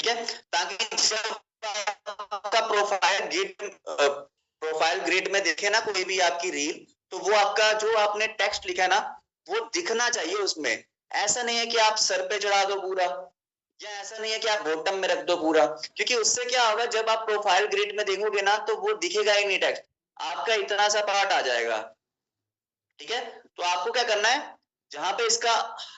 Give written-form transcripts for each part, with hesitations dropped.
ठीक है, ताकि जब आपका प्रोफाइल ग्रिड में दिखे ना कोई भी आपकी रील, तो वो आपका जो आपने टेक्स्ट लिखा है ना वो दिखना चाहिए उसमें। ऐसा नहीं है कि आप सर पे चढ़ा दो पूरा, या ऐसा नहीं है कि आप बॉटम में रख दो पूरा, क्योंकि उससे क्या होगा, जब आप प्रोफाइल ग्रिड में देखोगे ना तो वो दिखेगा ही नहीं टेक्स्ट, आपका इतना सा पार्ट आ जाएगा। ठीक है, तो आपको क्या करना है, जहां पे इसका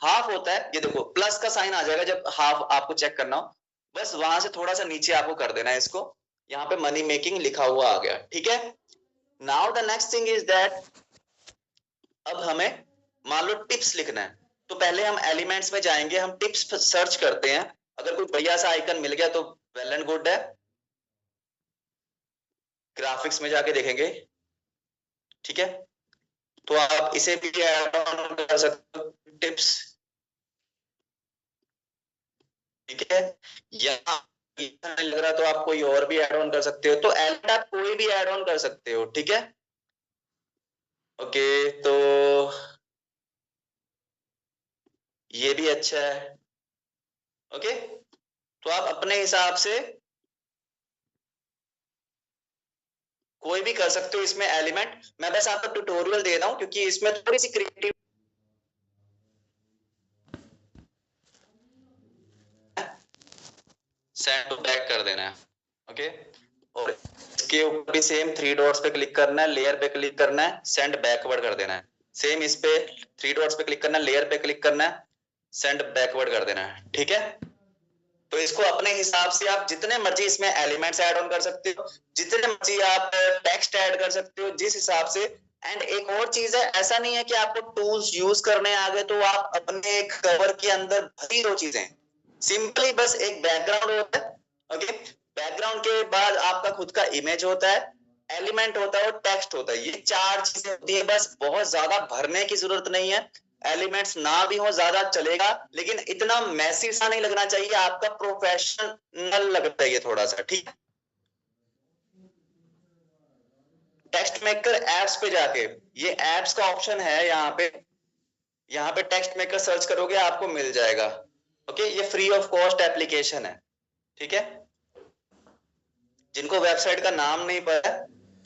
हाफ होता है, ये देखो प्लस का साइन आ जाएगा जब हाफ आपको चेक करना हो, बस वहां से थोड़ा सा नीचे आपको कर देना है इसको, यहाँ पे मनी मेकिंग लिखा हुआ आ गया। ठीक है, now the next thing is that, अब हमें मान लो टिप्स लिखना है, तो पहले हम एलिमेंट्स में जाएंगे, हम टिप्स सर्च करते हैं, अगर कोई बढ़िया सा आइकन मिल गया तो वेल एंड गुड है, ग्राफिक्स में जाके देखेंगे। ठीक है, तो आप इसे भी ऐड ऑन कर सकते हो टिप्स। ठीक है, यहाँ नहीं लग रहा तो आप कोई और भी ऐड ऑन कर सकते हो, तो एलिमेंट आप कोई भी ऐड ऑन कर सकते हो। ठीक है, ओके, तो ये भी अच्छा है। ओके, तो आप अपने हिसाब से कोई भी कर सकते हो इसमें एलिमेंट, मैं बस आपको ट्यूटोरियल दे रहा हूं क्योंकि इसमें थोड़ी सी क्रिएटिव सेंड बैक कर देना है। ओके, और इसके ऊपर भी सेम थ्री डॉट्स पे क्लिक करना है, लेयर पे क्लिक करना है, सेंड बैकवर्ड कर देना है। सेम इस पे थ्री डॉट्स पे क्लिक करना है, लेयर पे क्लिक करना है, सेंड बैकवर्ड कर देना है। ठीक है, तो इसको अपने हिसाब से आप जितने मर्जी इसमें एलिमेंट्स ऐड ऑन कर सकते हो, जितने मर्जी आप टेक्स्ट ऐड कर सकते हो जिस हिसाब से। एंड एक और चीज है, ऐसा नहीं है कि आपको टूल्स यूज करने आ गए तो आप अपने एक कवर के अंदर भरी दो चीजें, सिंपली बस एक बैकग्राउंड होता है। ओके, बैकग्राउंड के बाद आपका खुद का इमेज होता है, एलिमेंट होता है और टेक्स्ट होता है, ये चार चीजें होती है, बस बहुत ज्यादा भरने की जरूरत नहीं है। एलिमेंट्स ना भी हो ज्यादा चलेगा, लेकिन इतना मैसी सा नहीं लगना चाहिए, आपका प्रोफेशनल लगना चाहिए थोड़ा सा। ठीक है, टेक्स्ट मेकर एप्स पे जाके, ये एप्स का ऑप्शन है यहाँ पे टेक्स्ट मेकर सर्च करोगे आपको मिल जाएगा। ओके, ये फ्री ऑफ कॉस्ट एप्लीकेशन है। ठीक है, जिनको वेबसाइट का नाम नहीं पता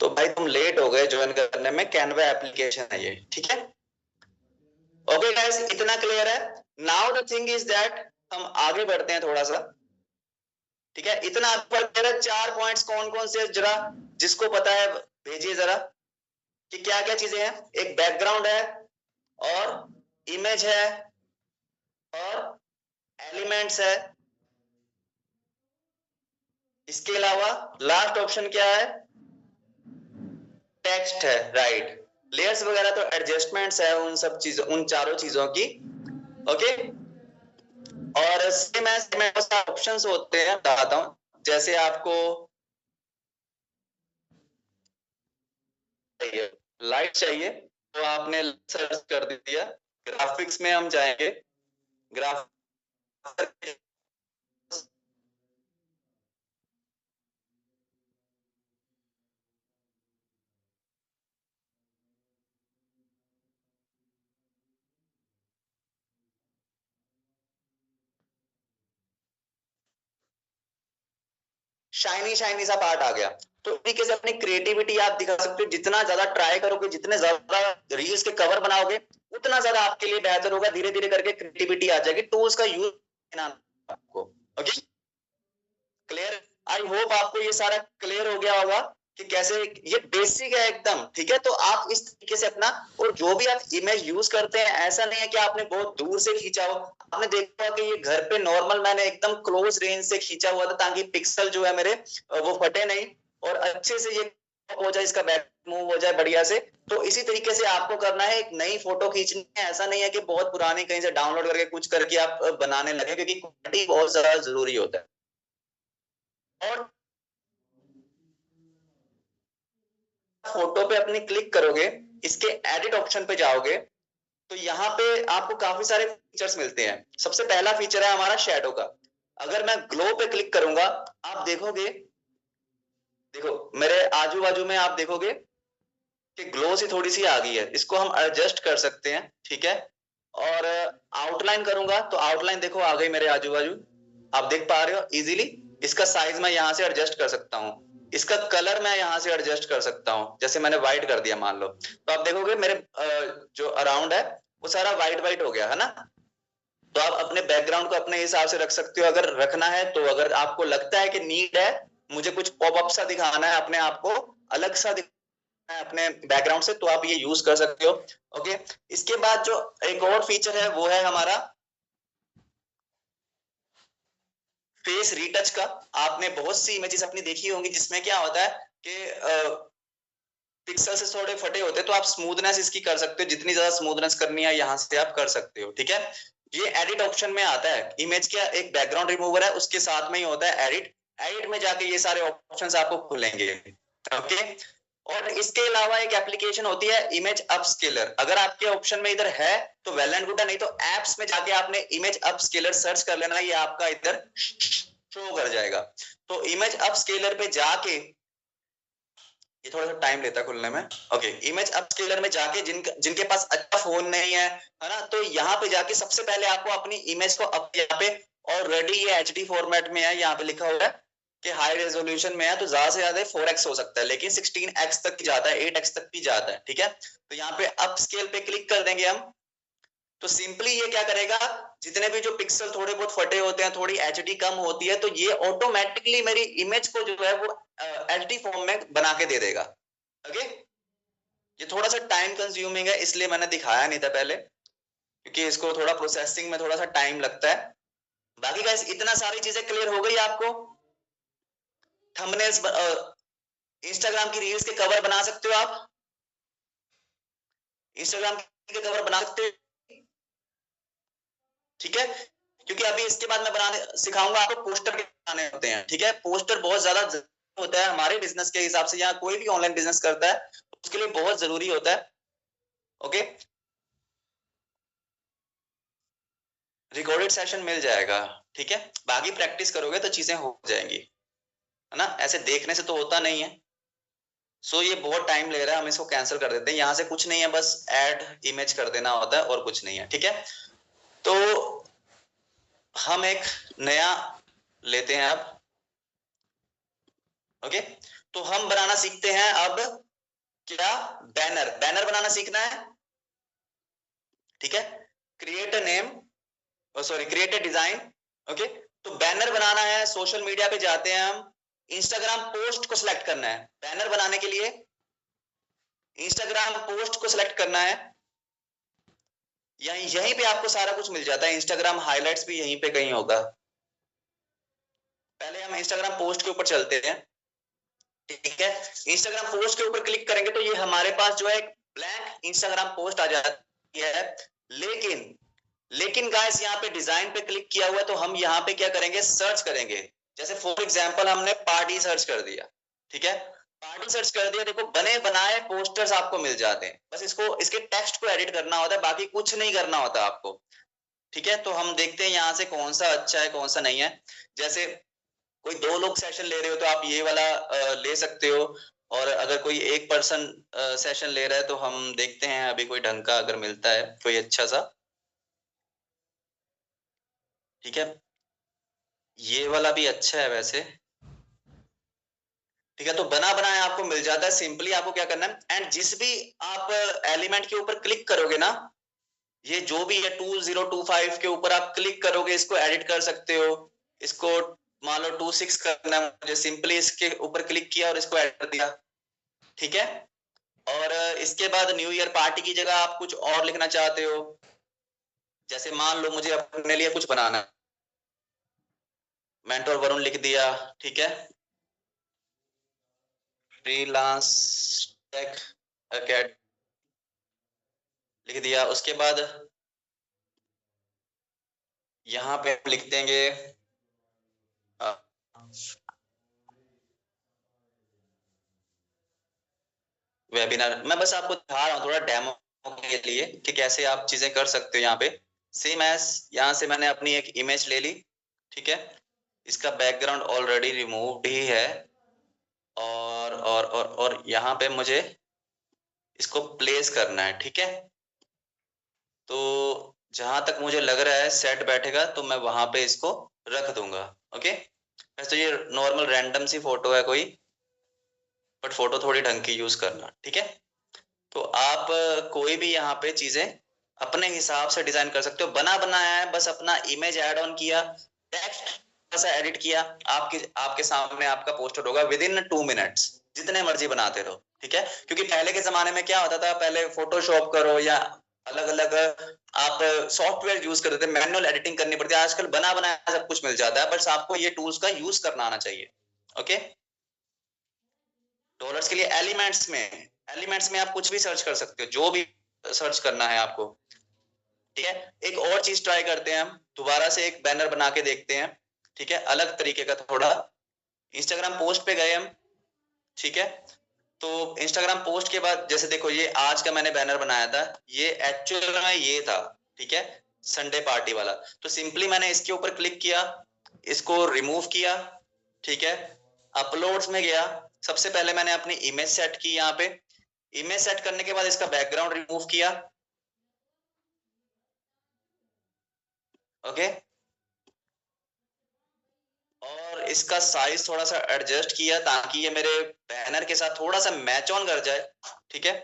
तो भाई तुम लेट हो गए ज्वाइन करने में, कैनवा एप्लीकेशन है ये। ठीक है, ओके गाइस, इतना क्लियर है। Now the thing is that, हम आगे बढ़ते हैं थोड़ा सा। ठीक है, इतना पर मेरे चार पॉइंट्स कौन कौन से, जरा जिसको पता है भेजिए जरा, कि क्या क्या चीजें हैं। एक बैकग्राउंड है, और इमेज है, और एलिमेंट्स है, इसके अलावा लास्ट ऑप्शन क्या है, टेक्स्ट है, राइट। लेयर्स वगैरह तो एडजस्टमेंट्स है उन सब चीजों, उन चारों चीजों की। ओके, और सेम ऑप्शंस होते हैं, बताता हूं, जैसे आपको चाहिए लाइट चाहिए तो आपने सर्च कर दिया, ग्राफिक्स में हम जाएंगे, ग्राफिक्स शाइनी शाइनी सा पार्ट आ गया, तो तरीके से अपनी क्रिएटिविटी आप दिखा सकते हो। जितना ज्यादा ट्राई करोगे, जितने ज्यादा रील्स के कवर बनाओगे, उतना ज्यादा आपके लिए बेहतर होगा, धीरे धीरे करके क्रिएटिविटी आ जाएगी, टूल्स का यूज आपको। ओके, क्लियर, आई होप आपको ये सारा क्लियर हो गया होगा कि कैसे, ये बेसिक है एकदम। ठीक है, तो आप इस तरीके से अपना, और जो भी आप इमेज यूज करते हैं, ऐसा नहीं है कि आपने बहुत दूर से खींचा हो, आपने देखा कि ये घर पे नॉर्मल मैंने एकदम क्लोज रेंज से खींचा हुआ था, ताकि पिक्सल जो है मेरे वो फटे नहीं, और अच्छे से ये हो जाए, इसका बैक मूव हो जाए बढ़िया से। तो इसी तरीके से आपको करना है, एक नई फोटो खींचनी है, ऐसा नहीं है कि बहुत पुरानी कहीं से डाउनलोड करके कुछ करके आप बनाने लगे, क्योंकि क्वालिटी बहुत ज्यादा जरूरी होता है। और फोटो पे अपनी क्लिक करोगे, इसके एडिट ऑप्शन पे जाओगे, तो यहाँ पे आपको काफी सारे फीचर्स मिलते हैं। सबसे पहला फीचर है हमारा शैडो का। अगर मैं ग्लो पे क्लिक करूंगा, आप देखोगे, देखो मेरे आजू बाजू में आप देखोगे कि ग्लो सी थोड़ी सी आ गई है, इसको हम एडजस्ट कर सकते हैं। ठीक है, और आउटलाइन करूंगा तो आउटलाइन देखो आ गई मेरे आजू बाजू। आप देख पा रहे हो इजीली। इसका साइज मैं यहाँ से एडजस्ट कर सकता हूँ, इसका कलर मैं यहाँ से एडजस्ट कर सकता हूँ। जैसे मैंने व्हाइट कर दिया मान लो, तो आप देखोगे मेरे जो अराउंड है वो सारा व्हाइट व्हाइट हो गया है ना। तो आप अपने बैकग्राउंड को अपने हिसाब से रख सकते हो अगर रखना है तो। अगर आपको लगता है कि नीड है, मुझे कुछ पॉपअप सा दिखाना है, अपने आप को अलग सा दिखाना है अपने बैकग्राउंड से, तो आप ये यूज कर सकते हो। ओके, इसके बाद जो एक और फीचर है वो है हमारा फेस रीटच का। आपने बहुत सी इमेजेस अपनी देखी होंगी जिसमें क्या होता है कि पिक्सल से थोड़े फटे होते हैं, तो आप स्मूथनेस इसकी कर सकते हो, जितनी ज्यादा स्मूथनेस करनी है यहाँ से आप कर सकते हो। ठीक है, ये एडिट ऑप्शन में आता है। इमेज का एक बैकग्राउंड रिमूवर है, उसके साथ में ही होता है एडिट। एडिट में जाके ये सारे ऑप्शंस आपको खुलेंगे। ओके, और इसके अलावा एक एप्लीकेशन होती है इमेज अपस्केलर। अगर आपके ऑप्शन में इधर है तो वेल एंड गुड है, नहीं तो एप्स में जाके आपने इमेज अपस्केलर सर्च कर लेना, ये आपका इधर शो कर जाएगा। तो इमेज अपस्केलर पे जाके, ये थोड़ा सा टाइम लेता है खुलने में। ओके, इमेज अपस्केलर में जाके जिनके पास अच्छा फोन नहीं है ना, तो यहाँ पे जाके सबसे पहले आपको अपनी इमेज को यहाँ पे ऑलरेडी ये एचडी फॉर्मेट में है, यहाँ पे लिखा हुआ है कि हाई रेजोल्यूशन में है, तो ज्यादा से ज्यादा 4x हो सकता है, लेकिन 16x तक की जाता है, 8x तक की जाता है। ठीक है, तो यहाँ पे अप स्केल पे क्लिक कर देंगे हम। तो सिंपली ये क्या करेगा, जितने भी जो पिक्सल थोड़े बहुत फटे होते हैं, थोड़ी एचडी कम होती है, तो ये ऑटोमेटिकली मेरी इमेज को जो है वो एचडी फॉर्म में बना के दे देगा। ओके, ये थोड़ा सा टाइम कंज्यूमिंग है, इसलिए मैंने दिखाया नहीं था पहले, क्योंकि इसको थोड़ा प्रोसेसिंग में थोड़ा सा टाइम लगता है। बाकी गाइस इतना सारी चीजें क्लियर हो गई आपको। थंबनेल्स, इंस्टाग्राम की रील्स के कवर बना सकते हो आप, इंस्टाग्राम के कवर बना सकते हो। ठीक है, क्योंकि अभी इसके बाद मैं बनाने सिखाऊंगा आपको पोस्टर के बनाने होते हैं। ठीक है, पोस्टर बहुत ज्यादा होता है हमारे बिजनेस के हिसाब से, या कोई भी ऑनलाइन बिजनेस करता है उसके लिए बहुत जरूरी होता है। ओके, रिकॉर्डेड सेशन मिल जाएगा। ठीक है, बाकी प्रैक्टिस करोगे तो चीजें हो जाएंगी, है ना, ऐसे देखने से तो होता नहीं है। सो ये बहुत टाइम ले रहा है, हम इसको कैंसिल कर देते हैं। यहाँ से कुछ नहीं है, बस ऐड इमेज कर देना होता है और कुछ नहीं है। ठीक है, तो हम एक नया लेते हैं अब। ओके, तो हम बनाना सीखते हैं अब क्या, बैनर। बैनर बनाना सीखना है। ठीक है, create a name, sorry create a design. Okay, तो बैनर बनाना है, सोशल मीडिया पे जाते हैं हम, इंस्टाग्राम पोस्ट को सिलेक्ट करना है। बैनर बनाने के लिए इंस्टाग्राम पोस्ट को सिलेक्ट करना है। यहीं पे आपको सारा कुछ मिल जाता है, इंस्टाग्राम हाइलाइट्स भी यहीं पे कहीं होगा। पहले हम इंस्टाग्राम पोस्ट के ऊपर चलते हैं। ठीक है, इंस्टाग्राम पोस्ट के ऊपर क्लिक करेंगे तो ये हमारे पास जो है एक ब्लैंक इंस्टाग्राम पोस्ट आ जाती है। लेकिन लेकिन गाइस यहाँ पे डिजाइन पे क्लिक किया हुआ है, तो हम यहाँ पे क्या करेंगे, सर्च करेंगे। जैसे फॉर एग्जांपल हमने पार्टी सर्च कर दिया। ठीक है, पार्टी सर्च कर दिया, देखो बने बनाए पोस्टर्स आपको मिल जाते हैं, बस इसको इसके टेक्स्ट को एडिट करना होता है, बाकी कुछ नहीं करना होता आपको। ठीक है, तो हम देखते हैं यहाँ से कौन सा अच्छा है कौन सा नहीं है। जैसे कोई 2 लोग सेशन ले रहे हो तो आप ये वाला ले सकते हो, और अगर कोई एक पर्सन सेशन ले रहा है तो हम देखते हैं अभी कोई ढंग का अगर मिलता है कोई अच्छा सा। ठीक है, ये वाला भी अच्छा है वैसे। ठीक है, तो बना बनाया आपको मिल जाता है। सिंपली आपको क्या करना है, एंड जिस भी आप एलिमेंट के ऊपर क्लिक करोगे ना, ये जो भी है 2025 के ऊपर आप क्लिक करोगे, इसको एडिट कर सकते हो। इसको मान लो 26 करना है मुझे, सिंपली इसके ऊपर क्लिक किया और इसको एड कर दिया। ठीक है, और इसके बाद न्यू ईयर पार्टी की जगह आप कुछ और लिखना चाहते हो, जैसे मान लो मुझे अपने लिए कुछ बनाना है, मेंटोर वरुण लिख दिया। ठीक है, फ्रीलांस टेक अकेडमी लिख दिया। उसके बाद यहाँ पे हम लिख देंगे वेबिनार। मैं बस आपको दिखा रहा हूँ थोड़ा डेमो के लिए कि कैसे आप चीजें कर सकते हो। यहाँ पे सेम एज यहाँ से मैंने अपनी एक इमेज ले ली। ठीक है, इसका बैकग्राउंड ऑलरेडी रिमूव्ड ही है, और यहाँ पे मुझे इसको प्लेस करना है। ठीक है, तो जहां तक मुझे लग रहा है सेट बैठेगा तो मैं वहां पे इसको रख दूंगा। ओके, वैसे ये नॉर्मल रैंडम सी फोटो है कोई, बट फोटो थोड़ी ढंग की यूज करना, ठीक है। तो आप कोई भी यहाँ पे चीजें अपने हिसाब से डिजाइन कर सकते हो। बना बनाया है, बस अपना इमेज ऐड ऑन किया, टेक्स्ट ऐसा एडिट किया, आपके आपके सामने आपका पोस्टर होगा विद इन 2 मिनट्स। जितने मर्जी बनाते रहो, ठीक है। क्योंकि पहले के जमाने में क्या होता था, पहले फोटोशॉप करो या अलग अलग आप सॉफ्टवेयर यूज करते थे, मैनुअल एडिटिंग करनी पड़ती है। आजकल बना बनाया सब कुछ मिल जाता है, बस आपको ये टूल्स का यूज करना आना चाहिए। ओके, डॉलर्स के लिए एलिमेंट्स में आप कुछ भी सर्च कर सकते हो, जो भी सर्च करना है आपको, ठीक है। एक और चीज ट्राई करते हैं हम, दोबारा से एक बैनर बना के देखते हैं, ठीक है, अलग तरीके का थोड़ा। इंस्टाग्राम पोस्ट पे गए हम, ठीक है। तो इंस्टाग्राम पोस्ट के बाद जैसे देखो, ये आज का मैंने बैनर बनाया था, ये एक्चुअल में ये था, ठीक है, संडे पार्टी वाला। तो सिंपली मैंने इसके ऊपर क्लिक किया, इसको रिमूव किया, ठीक है। अपलोड्स में गया, सबसे पहले मैंने अपनी इमेज सेट की। यहाँ पे इमेज सेट करने के बाद इसका बैकग्राउंड रिमूव किया। ओके, और इसका साइज थोड़ा सा एडजस्ट किया ताकि ये मेरे बैनर के साथ थोड़ा सा मैच ऑन कर जाए, ठीक है।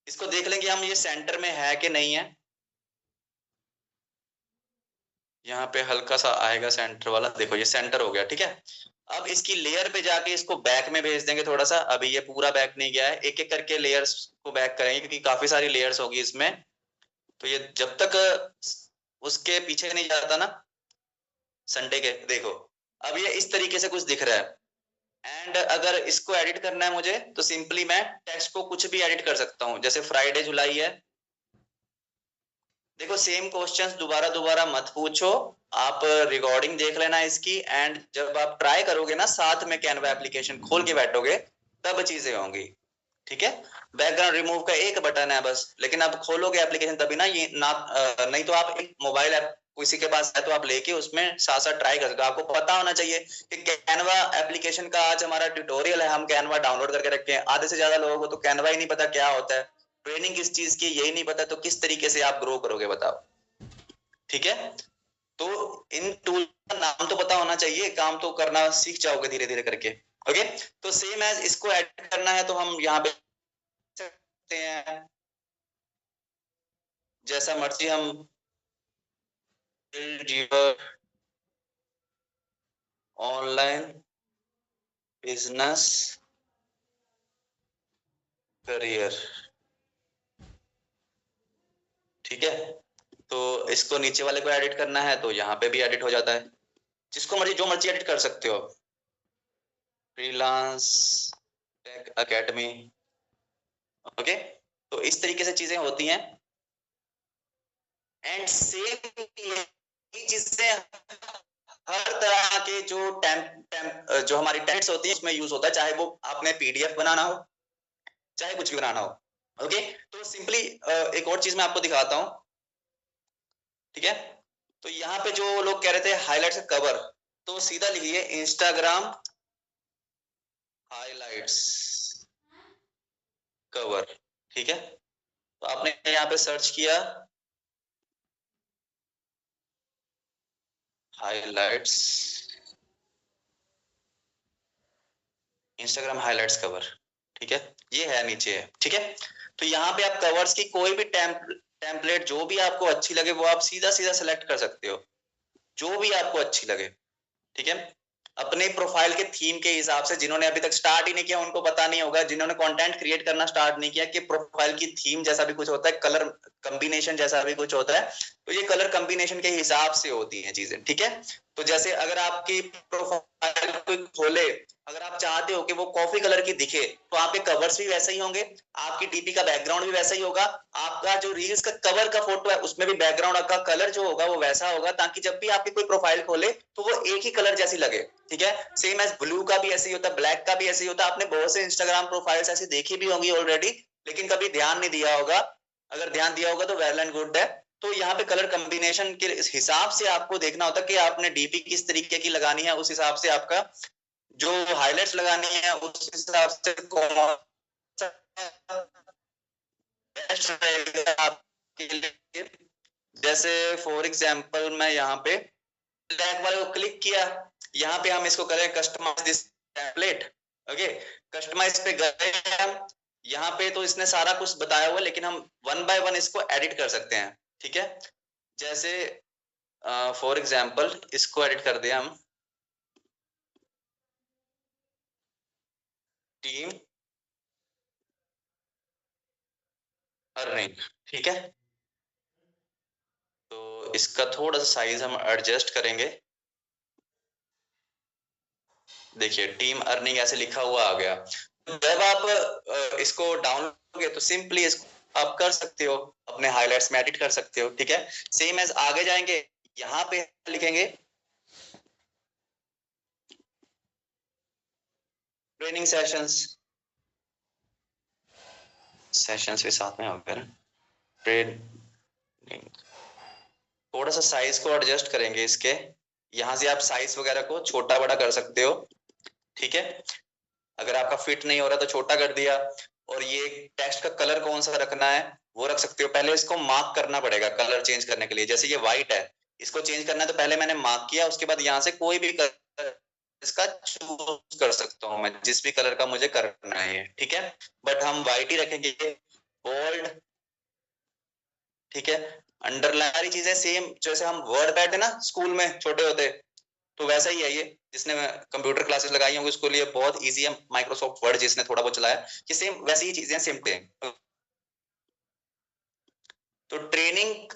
इसको देख लेंगे हम, ये सेंटर में है कि नहीं है। यहाँ पे हल्का सा आएगा सेंटर वाला, देखो ये सेंटर हो गया, ठीक है। अब इसकी लेयर पे जाके इसको बैक में भेज देंगे थोड़ा सा। अभी ये पूरा बैक नहीं गया है, एक एक करके लेयर्स को बैक करेंगे क्योंकि काफी सारी लेयर्स होगी इसमें। तो ये जब तक उसके पीछे नहीं जाता ना, संडे के, देखो अब ये इस तरीके से कुछ दिख रहा है। एंड अगर इसको एडिट करना है मुझे, तो सिंपली मैं टेक्स्ट को कुछ भी एडिट कर सकता हूँ, जैसे फ्राइडे जुलाई है। देखो सेम क्वेश्चंस दोबारा दोबारा मत पूछो, आप रिकॉर्डिंग देख लेना इसकी, एंड जब आप ट्राई करोगे ना, साथ में कैनवा एप्लीकेशन खोल के बैठोगे, तब चीजें होंगी, ठीक है। बैकग्राउंड रिमूव का एक बटन है बस, लेकिन आप खोलोगे एप्लीकेशन तभी ना, ये ना नहीं तो आप एक मोबाइल ऐप किसी के पास है तो आप लेके उसमें साथ साथ ट्राई कर सकते हो। आपको पता होना चाहिए कि कैनवा एप्लीकेशन का आज हमारा ट्यूटोरियल है, हम कैनवा डाउनलोड करके रखे हैं। आधे से ज्यादा लोगों को तो कैनवा ही नहीं पता क्या होता है, ट्रेनिंग किस चीज की यही नहीं पता, तो किस तरीके से आप ग्रो करोगे बताओ, ठीक है। तो इन टूल का नाम तो पता होना चाहिए, काम तो करना सीख जाओगे धीरे धीरे करके। ओके, तो सेम एज इसको ऐड करना है तो हम यहाँ पे सकते हैं, जैसा मर्जी हम, build your online business career, ठीक है। तो इसको नीचे वाले को एडिट करना है तो यहाँ पे भी एडिट हो जाता है, जिसको मर्जी जो मर्जी एडिट कर सकते हो। Freelance tech academy, okay. तो इस तरीके से चीजें होती हैं। एंड सेम यही चीजें हर तरह के जो जो हमारी टेक्स्ट होती है उसमें यूज होता है, चाहे वो आपने पीडीएफ बनाना हो, चाहे कुछ भी बनाना हो। ओके, तो सिंपली एक और चीज मैं आपको दिखाता हूँ, ठीक है। तो यहाँ पे जो लोग कह रहे थे हाईलाइट्स का कवर, तो सीधा लिखिए इंस्टाग्राम हाईलाइट्स कवर, ठीक है। तो आपने यहाँ पे सर्च किया हाईलाइट्स, इंस्टाग्राम हाईलाइट्स कवर, ठीक है, ये है नीचे है, ठीक है। तो यहाँ पे आप कवर्स की कोई भी टेम्पलेट जो भी आपको अच्छी लगे वो आप सीधा सीधा सेलेक्ट कर सकते हो, जो भी आपको अच्छी लगे, ठीक है। अपने प्रोफाइल के थीम के हिसाब से, जिन्होंने अभी तक स्टार्ट ही नहीं किया उनको पता नहीं होगा, जिन्होंने कंटेंट क्रिएट करना स्टार्ट नहीं किया, कि प्रोफाइल की थीम जैसा भी कुछ होता है, कलर कॉम्बिनेशन जैसा भी कुछ होता है, तो ये कलर कॉम्बिनेशन के हिसाब से होती हैं चीजें, ठीक है। तो जैसे अगर आपकी प्रोफाइल कोई खोले, अगर आप चाहते हो कि वो कॉफी कलर की दिखे, तो आपके कवर्स भी वैसे ही होंगे, आपकी डीपी का बैकग्राउंड भी वैसा ही होगा, आपका जो रील्स का कवर का फोटो है उसमें भी बैकग्राउंड का कलर जो होगा वो वैसा होगा, ताकि जब भी आपकी कोई प्रोफाइल खोले तो वो एक ही कलर जैसी लगे, ठीक है। सेम एज ब्लू का भी ऐसे ही होता है, ब्लैक का भी ऐसे ही होता है। आपने बहुत से इंस्टाग्राम प्रोफाइल्स ऐसी देखी भी होंगी ऑलरेडी, लेकिन कभी ध्यान नहीं दिया होगा। अगर ध्यान दिया होगा तो वेल एंड गुड है। तो यहाँ पे कलर कॉम्बिनेशन के हिसाब से आपको देखना होता है कि आपने डीपी किस तरीके की लगानी है, उस हिसाब से आपका जो हाईलाइट्स लगानी है उस हिसाब से कौन सा बेस्ट रहेगा आपके लिए। जैसे फॉर एग्जांपल मैं यहाँ पे ब्लैक वाले को क्लिक किया, यहाँ पे हम इसको करें customise this template. Okay, customise पे गए हम, यहाँ पे तो इसने सारा कुछ बताया हुआ, लेकिन हम वन बाय वन इसको एडिट कर सकते हैं। ठीक है, जैसे फॉर एग्जाम्पल इसको एडिट कर दिया हम, टीम अर्निंग। ठीक है, तो इसका थोड़ा सा साइज हम एडजस्ट करेंगे। देखिए टीम अर्निंग ऐसे लिखा हुआ आ गया। जब आप इसको डाउनलोड करोगे तो सिंपली इसको आप कर सकते हो, अपने हाइलाइट्स में एडिट कर सकते हो। ठीक है, सेम एज आगे जाएंगे, यहाँ पे लिखेंगे ट्रेनिंग सेशंस, सेशंस के साथ में हो गया ना ट्रेनिंग। थोड़ा सा साइज को एडजस्ट करेंगे इसके, यहाँ से आप साइज वगैरह को छोटा बड़ा कर सकते हो। ठीक है, अगर आपका फिट नहीं हो रहा तो छोटा कर दिया। और ये टेक्स्ट का कलर कौन सा रखना है वो रख सकते हो। पहले इसको मार्क करना पड़ेगा कलर चेंज करने के लिए। जैसे ये व्हाइट है, इसको चेंज करना है तो पहले मैंने मार्क किया, उसके बाद यहाँ से कोई भी कलर इसका चूज कर सकता हूँ मैं, जिस भी कलर का मुझे करना है। ठीक है, बट हम व्हाइट ही रखेंगे। बोल्ड, ठीक है, अंडरलाइन, सारी चीजें सेम जैसे हम वर्ड पैड है ना स्कूल में छोटे होते, तो वैसा ही है ये। जिसने कंप्यूटर क्लासेस लगाई होंगी उसके लिए बहुत इजी है माइक्रोसॉफ्ट वर्ड, जिसने थोड़ा बहुत चलाया, कि सेम वैसी ही चीजें सेम थे। तो ट्रेनिंग,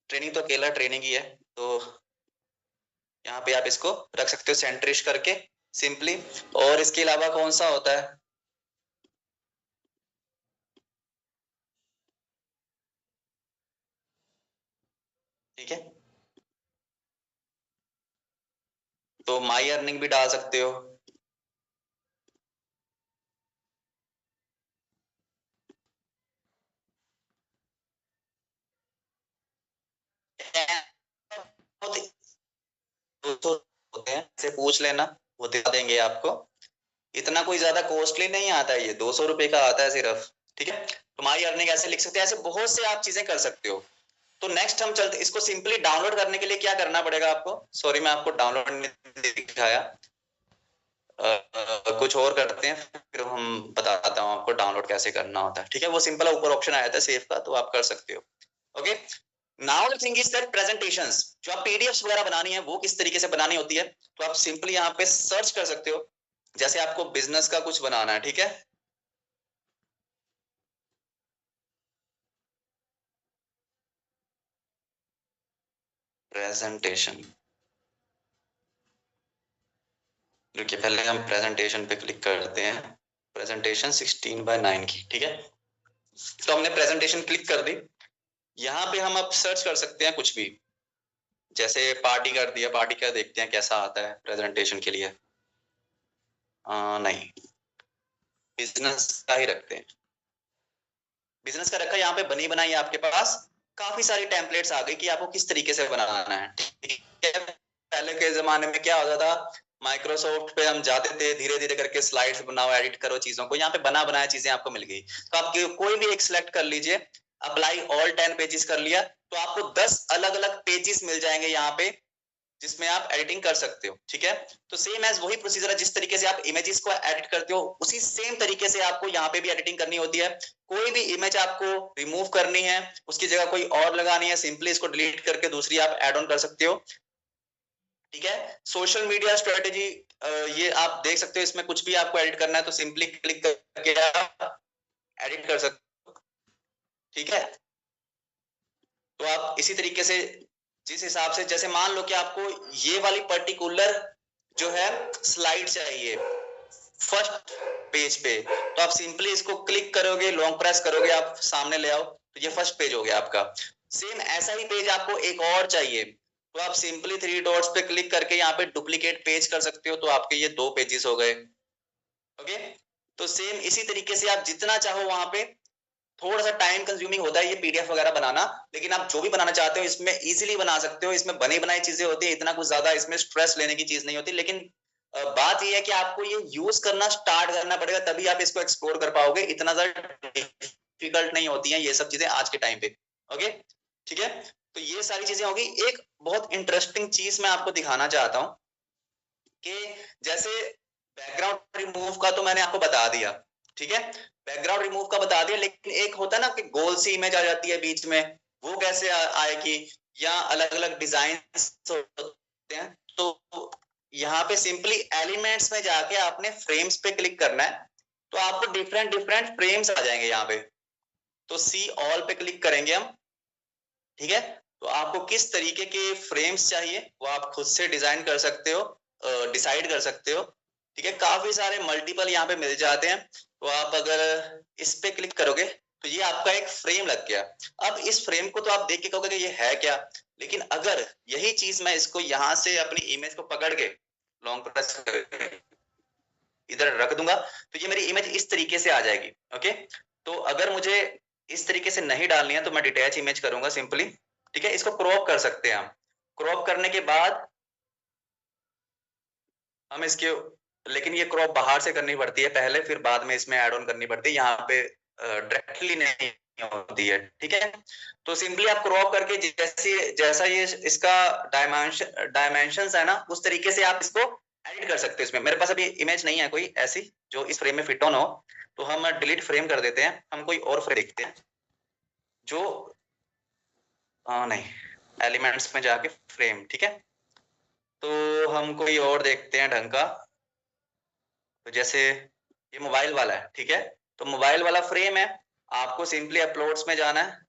ट्रेनिंग तो अकेला ट्रेनिंग ही है, तो यहाँ पे आप इसको रख सकते हो सेंटरिश करके सिंपली। और इसके अलावा कौन सा होता है, ठीक है, तो माई अर्निंग भी डाल सकते हो। दोस्तों होते हैं से पूछ लेना, वो दिखा देंगे आपको। इतना कोई ज्यादा कॉस्टली नहीं आता है, ये 200 रुपए का आता है सिर्फ। ठीक है, तुम्हारी अर्निंग ऐसे लिख सकते हैं, ऐसे बहुत से आप चीजें कर सकते हो। तो नेक्स्ट हम चलते, इसको सिंपली डाउनलोड करने के लिए क्या करना पड़ेगा आपको, सॉरी मैं आपको डाउनलोड नहीं दिखाया, कुछ और करते हैं फिर हम बताता हूँ आपको डाउनलोड कैसे करना होता है। ठीक है, वो सिंपल ऊपर ऑप्शन आया था सेव का, तो आप कर सकते हो। Okay, now the thing is that presentations, जो आप पीडीएफ वगैरह बनानी है वो किस तरीके से बनानी होती है, तो आप सिंपली यहाँ पे सर्च कर सकते हो। जैसे आपको बिजनेस का कुछ बनाना है, ठीक है, प्रेजेंटेशन, देखिए पहले हम प्रेजेंटेशन पे क्लिक करते हैं, प्रेजेंटेशन 16:9 की। ठीक है, तो हमने प्रेजेंटेशन क्लिक कर दी। यहाँ पे हम अब सर्च कर सकते हैं कुछ भी, जैसे पार्टी कर दिया, पार्टी का देखते हैं कैसा आता है प्रेजेंटेशन के लिए। नहीं, बिजनेस का ही रखते हैं, बिजनेस का रखा। यहाँ पे बनी बनाई आपके पास काफी सारी टेम्पलेट्स आ गई कि आपको किस तरीके से बनाना है। ठीक है, पहले के जमाने में क्या होता था, माइक्रोसॉफ्ट पे हम जाते थे, धीरे धीरे करके स्लाइड्स बनाओ, एडिट करो चीजों को। यहाँ पे बना बनाया चीजें आपको मिल गई, तो आप कोई भी एक सिलेक्ट कर लीजिए, अप्लाई ऑल 10 पेजेस कर लिया, तो आपको 10 अलग अलग पेजेस मिल जाएंगे यहाँ पे, जिसमें आप एडिटिंग कर सकते हो। ठीक है, तो सेम एज वही प्रोसीजर है, जिस तरीके से आप इमेजेस को एडिट करते हो उसी सेम तरीके से आपको यहाँ पे भी एडिटिंग करनी होती है। कोई भी इमेज आपको रिमूव करनी है, उसकी जगह कोई और लगानी है, सिंपली इसको डिलीट करके दूसरी आप एड ऑन कर सकते हो। ठीक है, सोशल मीडिया स्ट्रेटेजी, ये आप देख सकते हो, इसमें कुछ भी आपको एडिट करना है तो सिंपली क्लिक करके आप एडिट कर सकते हो। ठीक है, तो आप इसी तरीके से जिस हिसाब से, जैसे मान लो कि आपको ये वाली पर्टिकुलर जो है स्लाइड चाहिए फर्स्ट पेज पे, तो आप सिंपली इसको क्लिक करोगे, लॉन्ग प्रेस करोगे, आप सामने ले आओ, तो ये फर्स्ट पेज हो गया आपका। सेम ऐसा ही पेज आपको एक और चाहिए, तो आप सिंपली थ्री डॉट्स पे क्लिक करके यहाँ पे डुप्लीकेट पेज कर सकते हो, तो आपके ये 2 पेजेस हो गए। ओके, तो सेम इसी तरीके से आप जितना चाहो वहां पे, थोड़ा सा टाइम कंज्यूमिंग होता है ये पीडीएफ वगैरह बनाना, लेकिन आप जो भी बनाना चाहते हो इसमें इजीली बना सकते हो। इसमें बनी बनाई चीजें होती है, इतना कुछ ज्यादा इसमें स्ट्रेस लेने की चीज नहीं होती। लेकिन बात ये है कि आपको ये यूज करना स्टार्ट करना पड़ेगा, तभी आप इसको एक्सप्लोर कर पाओगे। इतना ज्यादा डिफिकल्ट नहीं होती है ये सब चीजें आज के टाइम पे। ओके, ठीक है, तो ये सारी चीजें होगी। एक बहुत इंटरेस्टिंग चीज मैं आपको दिखाना चाहता हूँ कि जैसे बैकग्राउंड रिमूव का तो मैंने आपको बता दिया, ठीक है, बैकग्राउंड रिमूव का बता दिया, लेकिन एक होता है ना कि गोल सी इमेज आ जाती है बीच में, वो कैसे आएगी, या अलग अलग डिजाइन होते हैं। तो यहाँ पे सिंपली एलिमेंट्स में जाके आपने फ्रेम्स पे क्लिक करना है, तो आपको डिफरेंट डिफरेंट फ्रेम्स आ जाएंगे यहाँ पे। तो सी ऑल पे क्लिक करेंगे हम, ठीक है। तो आपको किस तरीके के फ्रेम्स चाहिए वो आप खुद से डिजाइन कर सकते हो, डिसाइड कर सकते हो, ठीक है। काफी सारे मल्टीपल यहाँ पे मिल जाते हैं। तो आप अगर इस पे क्लिक करोगे तो ये आपका एक फ्रेम लग गया। अब इस फ्रेम को तो आप देख के कहोगे कि ये है क्या, लेकिन अगर यही चीज मैं इसको यहाँ से अपनी इमेज को पकड़ के लॉन्ग प्रेस इधर रख दूंगा तो ये मेरी इमेज इस तरीके से आ जाएगी। ओके, तो अगर मुझे इस तरीके से नहीं डालनी है तो मैं डिटैच इमेज करूंगा सिंपली, ठीक है। इसको क्रॉप कर सकते हैं हम। क्रॉप करने के बाद हम इसके, लेकिन ये क्रॉप बाहर से करनी पड़ती है पहले, फिर बाद में इसमें ऐड ऑन करनी पड़ती है, यहाँ पे डायरेक्टली नहीं होती है, ठीक है। तो सिंपली आप क्रॉप करके जैसे जैसा ये इसका डायमेंशन है ना, उस तरीके से आप इसको एडिट कर सकते हो। इसमें मेरे पास अभी इमेज नहीं है कोई ऐसी जो इस फ्रेम में फिट ऑन हो, तो हम डिलीट फ्रेम कर देते हैं, हम कोई और फ्रेम देखते हैं जो नहीं, एलिमेंट्स में जाके फ्रेम, ठीक है। तो हम कोई और देखते हैं ढंग का, तो जैसे ये मोबाइल वाला है, ठीक है। तो मोबाइल वाला फ्रेम है, आपको सिंपली अपलोड्स में जाना है।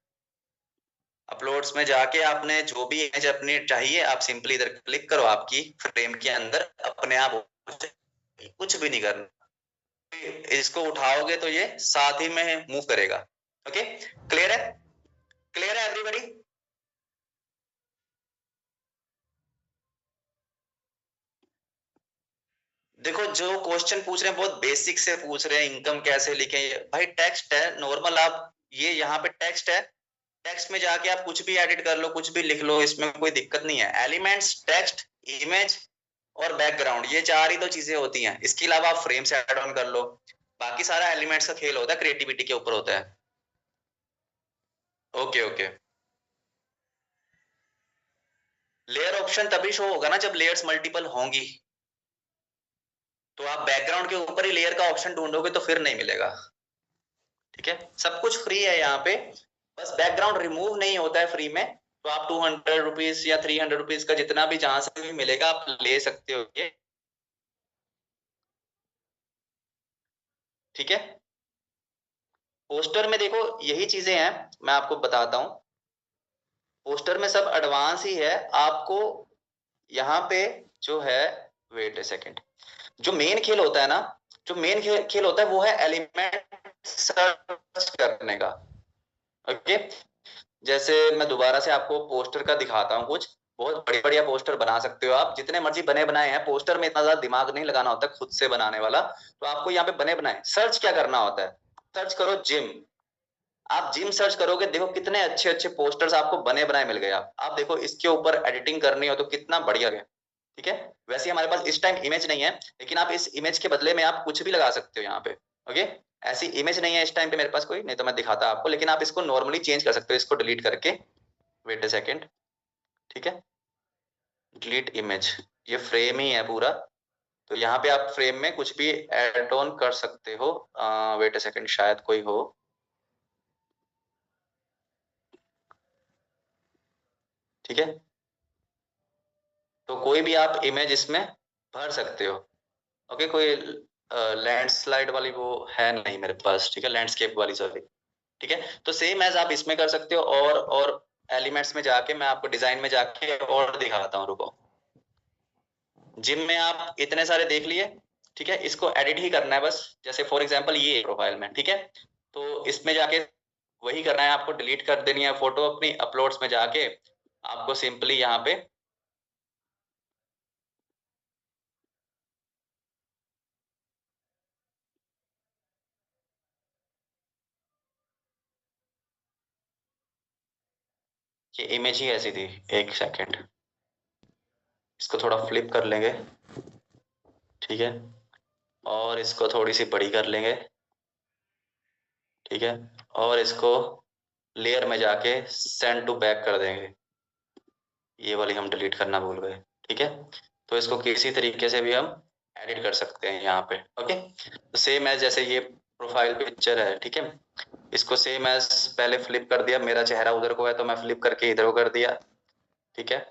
अपलोड्स में जाके आपने जो भी इमेज अपनी चाहिए आप सिंपली इधर क्लिक करो, आपकी फ्रेम के अंदर अपने आप कुछ भी नहीं करना। इसको उठाओगे तो ये साथ ही में मूव करेगा। ओके, क्लियर है? क्लियर है एवरीबॉडी? देखो जो क्वेश्चन पूछ रहे हैं बहुत बेसिक से पूछ रहे हैं, इनकम कैसे लिखें, भाई टेक्स्ट है नॉर्मल, आप ये यहाँ पे टेक्स्ट है, टेक्स्ट में जाके आप कुछ भी एडिट कर लो, कुछ भी लिख लो, इसमें कोई दिक्कत नहीं है। एलिमेंट्स, टेक्स्ट, इमेज और बैकग्राउंड, ये चार ही तो चीजें होती हैं। इसके अलावा आप फ्रेम से ऐड ऑन कर लो, बाकी सारा एलिमेंट्स का खेल होता है, क्रिएटिविटी के ऊपर होता है। Okay okay. लेयर ऑप्शन तभी शो होगा ना जब लेयर्स मल्टीपल होंगी, तो आप बैकग्राउंड के ऊपर ही लेयर का ऑप्शन ढूंढोगे तो फिर नहीं मिलेगा, ठीक है। सब कुछ फ्री है यहाँ पे, बस बैकग्राउंड रिमूव नहीं होता है फ्री में। तो आप 200 रुपीज या 300 रुपीज का जितना भी जहां से भी मिलेगा आप ले सकते हो ये, ठीक है। पोस्टर में देखो यही चीजें हैं, मैं आपको बताता हूँ। पोस्टर में सब एडवांस ही है आपको। यहाँ पे जो है, वेट ए सेकेंड, जो मेन खेल होता है ना, जो मेन खेल होता है वो है एलिमेंट सर्च करने का। ओके, जैसे मैं दोबारा से आपको पोस्टर का दिखाता हूँ कुछ। बहुत बढ़िया बढ़िया पोस्टर बना सकते हो आप, जितने मर्जी बने बनाए हैं। पोस्टर में इतना ज्यादा दिमाग नहीं लगाना होता खुद से बनाने वाला। तो आपको यहाँ पे बने बनाए सर्च क्या करना होता है, सर्च करो जिम। आप जिम सर्च करोगे, देखो कितने अच्छे अच्छे पोस्टर्स आपको बने बनाए मिल गए। आप देखो इसके ऊपर एडिटिंग करनी हो तो कितना बढ़िया है, ठीक है। वैसे हमारे पास इस टाइम इमेज नहीं है, लेकिन आप इस इमेज के बदले में आप कुछ भी लगा सकते हो यहाँ पे। ओके, ऐसी इमेज नहीं है इस टाइम पे मेरे पास कोई, नहीं तो मैं दिखाता आपको, लेकिन आप इसको नॉर्मली चेंज कर सकते हो, इसको डिलीट करके। वेट अ सेकेंड, ठीक है, डिलीट इमेज, ये फ्रेम ही है पूरा। तो यहाँ पे आप फ्रेम में कुछ भी एड ऑन कर सकते हो। वेट अ सेकेंड, शायद कोई हो, ठीक है। तो कोई भी आप इमेज इसमें भर सकते हो। ओके, कोई लैंडस्लाइड वाली वो है नहीं मेरे पास, ठीक है, लैंडस्केप वाली, सॉरी, ठीक है। तो सेम एज आप इसमें कर सकते हो। और एलिमेंट्स में जाके मैं आपको डिजाइन में जाके और दिखाता हूँ, रुको। जिम में आप इतने सारे देख लिए, ठीक है, इसको एडिट ही करना है बस। जैसे फॉर एग्जांपल ये प्रोफाइल में, ठीक है, तो इसमें जाके वही करना है आपको, डिलीट कर देनी है फोटो अपनी, अपलोड्स में जाके आपको सिंपली यहाँ पे ये इमेज ही ऐसी थी। एक सेकेंड, इसको थोड़ा फ्लिप कर लेंगे, ठीक है, और इसको थोड़ी सी बड़ी कर लेंगे, ठीक है, और इसको लेयर में जाके सेंड टू बैक कर देंगे। ये वाली हम डिलीट करना भूल गए, ठीक है। तो इसको किसी तरीके से भी हम एडिट कर सकते हैं यहाँ पे, ओके। तो सेम एज जैसे ये प्रोफाइल पिक्चर है, ठीक है, इसको सेम एज पहले फ्लिप कर दिया, मेरा चेहरा उधर को है तो मैं फ्लिप करके इधर को कर दिया, ठीक है।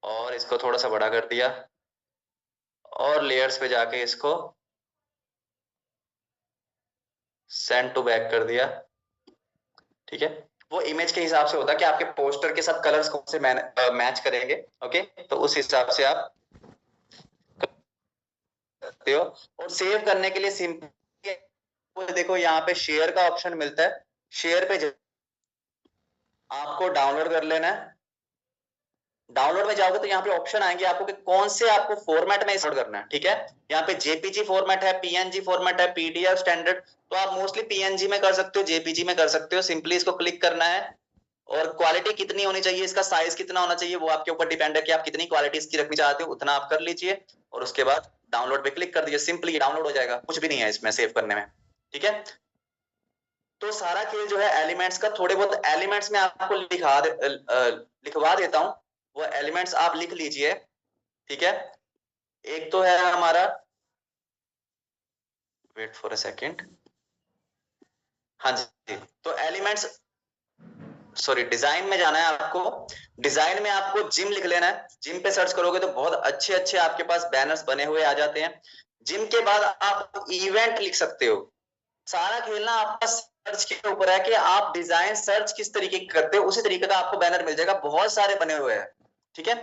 और इसको थोड़ा सा बड़ा कर दिया और लेयर्स पे जाके इसको सेंड टू बैक कर दिया, ठीक है। वो इमेज के हिसाब से होता है कि आपके पोस्टर के साथ कलर्स कौन से मैच करेंगे, ओके। तो उस हिसाब से आप करते हो। और सेव करने के लिए सिंपल देखो यहाँ पे शेयर का ऑप्शन मिलता है, शेयर पे आपको डाउनलोड कर लेना है। डाउनलोड में जाओगे तो यहाँ पे ऑप्शन आएंगे आपको कि कौन से आपको फॉर्मेट में इंस्टॉल करना है, ठीक है। यहाँ पे जेपीजी फॉर्मेट है, पीएनजी फॉर्मेट है, पीडीएफ स्टैंडर्ड। तो आप मोस्टली पीएनजी में कर सकते हो, जेपीजी में कर सकते हो। सिंपली इसको क्लिक करना है और क्वालिटी कितनी होनी चाहिए, इसका साइज कितना होना चाहिए, वो आपके ऊपर डिपेंड है कि आप कितनी क्वालिटी इसकी रखनी चाहते हो, उतना आप कर लीजिए। और उसके बाद डाउनलोड पे क्लिक कर दीजिए, सिंपली डाउनलोड हो जाएगा, कुछ भी नहीं है इसमें सेव करने में, ठीक है। तो सारा खेल जो है एलिमेंट्स का, थोड़े बहुत एलिमेंट्स में आपको लिखवा देता हूं, वो एलिमेंट्स आप लिख लीजिए, ठीक है। एक तो है हमारा, वेट फॉर अ सेकेंड, हाँ जी। तो एलिमेंट्स, सॉरी, डिजाइन में जाना है आपको। डिजाइन में आपको जिम लिख लेना है, जिम पे सर्च करोगे तो बहुत अच्छे अच्छे आपके पास बैनर्स बने हुए आ जाते हैं। जिम के बाद आप इवेंट लिख सकते हो। सारा खेलना आपका सर्च के ऊपर है कि आप डिजाइन सर्च किस तरीके की करते हो, उसी तरीके का आपको बैनर मिल जाएगा, बहुत सारे बने हुए हैं, ठीक है।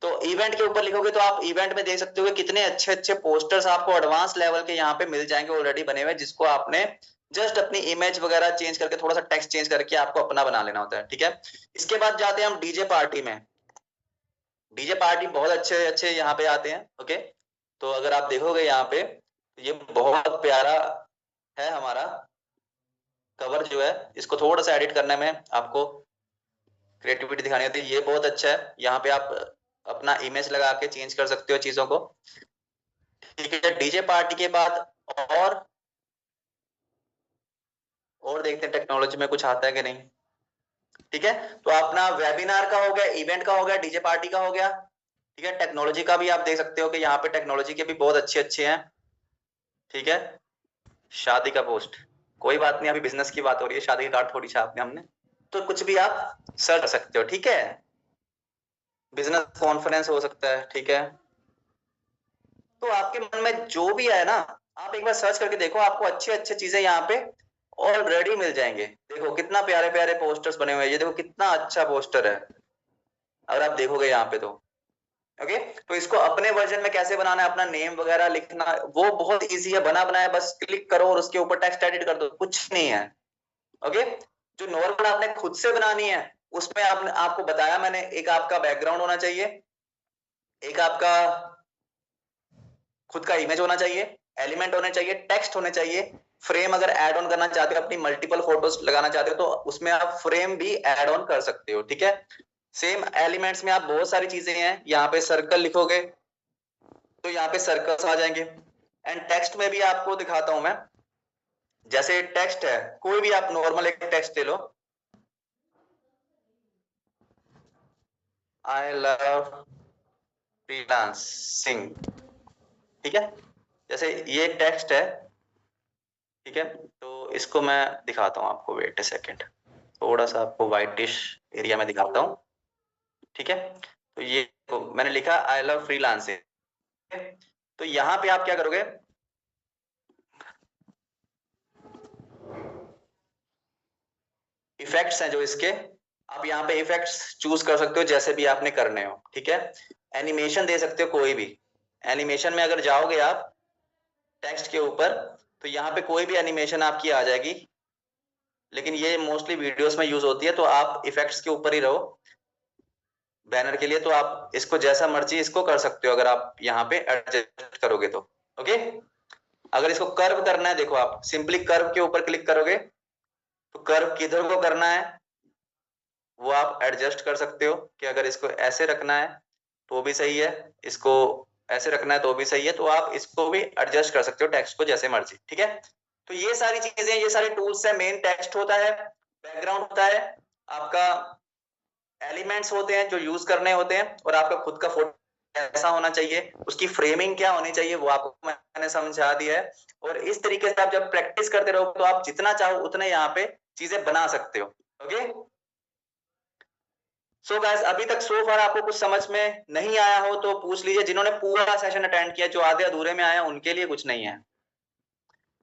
तो इवेंट के ऊपर लिखोगे तो आप इवेंट में देख सकते हो कि कितने अच्छे अच्छे पोस्टर्स आपको एडवांस लेवल के यहाँ पे मिल जाएंगे ऑलरेडी बने हुए, जिसको आपने जस्ट अपनी इमेज वगैरह चेंज करके, थोड़ा सा टेक्स्ट चेंज करके आपको अपना बना लेना होता है, ठीक है। इसके बाद जाते हैं हम डीजे पार्टी में। डीजे पार्टी बहुत अच्छे अच्छे यहाँ पे आते हैं, ओके। तो अगर आप देखोगे यहाँ पे, ये बहुत प्यारा है हमारा कवर जो है। इसको थोड़ा सा एडिट करने में आपको क्रिएटिविटी दिखानी होती है, ये बहुत अच्छा है। यहाँ पे आप अपना इमेज लगा के चेंज कर सकते हो चीजों को, ठीक है। डीजे पार्टी के बाद और और देखते हैं टेक्नोलॉजी में कुछ आता है कि नहीं, ठीक है। तो अपना वेबिनार का हो गया, इवेंट का हो गया, डीजे पार्टी का हो गया, ठीक है। टेक्नोलॉजी का भी आप देख सकते हो कि यहाँ पे टेक्नोलॉजी के भी बहुत अच्छे अच्छे हैं, ठीक है। शादी का पोस्ट, कोई बात नहीं, अभी बिजनेस की बात हो रही है, शादी का कार्ड थोड़ी छापने हमने। तो कुछ भी आप सर्च कर सकते हो, ठीक है। बिजनेस कॉन्फ्रेंस हो सकता है, ठीक है। तो आपके मन में जो भी है ना, आप एक बार सर्च करके देखो, आपको अच्छे अच्छे चीजें यहाँ पे ऑलरेडी मिल जाएंगे। देखो कितना प्यारे प्यारे पोस्टर्स बने हुए हैं, ये देखो कितना अच्छा पोस्टर है, अगर आप देखोगे यहाँ पे तो, ओके। तो इसको अपने वर्जन में कैसे बनाना है, अपना नेम वगैरह लिखना, वो बहुत इजी है, बना बनाया, बस क्लिक करो और उसके ऊपर टेक्स्ट एडिट कर दो, कुछ नहीं है, ओके। जो नॉर्मल आपने खुद से बनानी है, उसमें आपने, आपको बताया मैंने, एक आपका बैकग्राउंड होना चाहिए, एक आपका खुद का इमेज होना चाहिए, एलिमेंट होने चाहिए, टेक्स्ट होने चाहिए, फ्रेम अगर ऐड ऑन करना चाहते हो, अपनी मल्टीपल फोटोज लगाना चाहते हो तो उसमें आप फ्रेम भी ऐड ऑन कर सकते हो, ठीक है। सेम एलिमेंट्स में आप बहुत सारी चीजें हैं, यहाँ पे सर्कल लिखोगे तो यहाँ पे सर्कल्स आ जाएंगे। एंड टेक्स्ट में भी आपको दिखाता हूं मैं, जैसे टेक्स्ट है, कोई भी आप नॉर्मल एक टेक्स्ट ले लो, आई लव फ्रीलांसिंग, ठीक है। जैसे ये टेक्स्ट है, ठीक है। तो इसको मैं दिखाता हूँ आपको, वेट ए सेकेंड, थोड़ा सा आपको वाइटिश एरिया में दिखाता हूँ, ठीक है। तो ये तो मैंने लिखा आई लव फ्रीलांसिंग। तो यहाँ पे आप क्या करोगे, इफेक्ट्स हैं जो इसके, आप यहाँ पे इफेक्ट्स चूज कर सकते हो जैसे भी आपने करने हो, ठीक है। एनिमेशन दे सकते हो कोई भी, एनिमेशन में अगर जाओगे आप टेक्स्ट के ऊपर, तो यहाँ पे कोई भी एनिमेशन आपकी आ जाएगी, लेकिन ये मोस्टली वीडियोस में यूज होती है, तो आप इफेक्ट्स के ऊपर ही रहो बैनर के लिए। तो आप इसको जैसा मर्जी इसको कर सकते हो, अगर आप यहाँ पे एडजस्ट करोगे तो, ओके। अगर इसको कर्व करना है, देखो आप सिंपली कर्व के ऊपर क्लिक करोगे, तो कर्व किधर को करना है वो आप एडजस्ट कर सकते हो, कि अगर इसको ऐसे रखना है तो भी सही है, इसको ऐसे रखना है तो भी सही है, तो आप इसको भी एडजस्ट कर सकते हो टेक्स्ट को जैसे मर्जी, ठीक है। तो ये सारी चीजें, ये सारे टूल्स है। मेन टेक्स्ट होता है, बैकग्राउंड होता है आपका, एलिमेंट्स होते हैं जो यूज करने होते हैं, और आपका खुद का फोटो ऐसा होना चाहिए, उसकी फ्रेमिंग क्या होनी चाहिए वो आपको मैंने समझा दिया है। और इस तरीके से आप जब प्रैक्टिस करते रहो तो आप जितना चाहो उतना यहाँ पे चीजें बना सकते हो। ओके, सो गाइस अभी तक सो फार आपको कुछ समझ में नहीं आया हो तो पूछ लीजिए। जिन्होंने पूरा सेशन अटेंड किया, जो आधे अधूरे में आया उनके लिए कुछ नहीं है।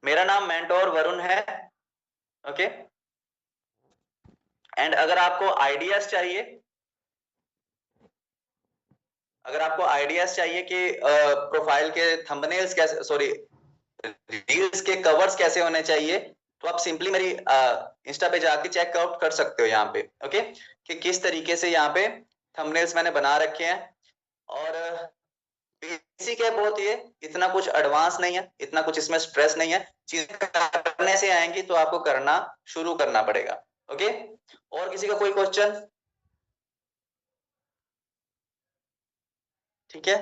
मेरा नाम मेंटोर वरुण है। ओके, एंड अगर आपको आइडियाज चाहिए, अगर आपको आइडियाज चाहिए कि प्रोफाइल के थंबनेल्स कैसे, सॉरी रील्स के कवर्स कैसे होने चाहिए, तो आप सिंपली मेरी इंस्टा पे जाके चेकआउट कर सकते हो यहाँ पे। ओके, कि किस तरीके से यहाँ पे थंबनेल्स मैंने बना रखे हैं। और बेसिक है बहुत, ये इतना कुछ एडवांस नहीं है, इतना कुछ इसमें स्ट्रेस नहीं है। चीजें करने से आएंगी तो आपको करना शुरू करना पड़ेगा। ओके, और किसी का कोई क्वेश्चन? ठीक है,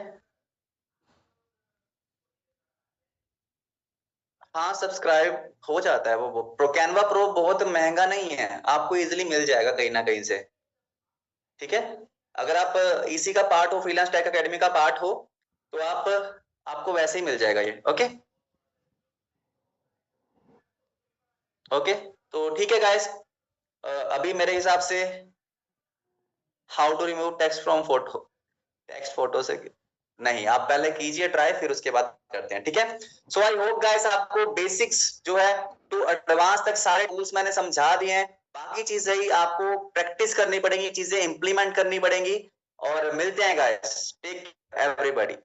हाँ सब्सक्राइब हो जाता है। वो प्रो कैनवा प्रो बहुत महंगा नहीं है, आपको इजीली मिल जाएगा कहीं ना कहीं से। ठीक है, अगर आप इसी का पार्ट हो, फ्रीलांस टेक एकेडमी का पार्ट हो, तो आप आपको वैसे ही मिल जाएगा ये। ओके, ओके, तो ठीक है गाइस, अभी मेरे हिसाब से how to remove text from photo, text photo से नहीं, आप पहले कीजिए ट्राई, फिर उसके बाद करते हैं। ठीक है, सो आई होप गाइस आपको बेसिक्स जो है टू एडवांस तक सारे टूल्स मैंने समझा दिए हैं। बाकी चीजें ही आपको प्रैक्टिस करनी पड़ेंगी, चीजें इंप्लीमेंट करनी पड़ेंगी। और मिलते हैं गाइस, टेक एवरीबॉडी।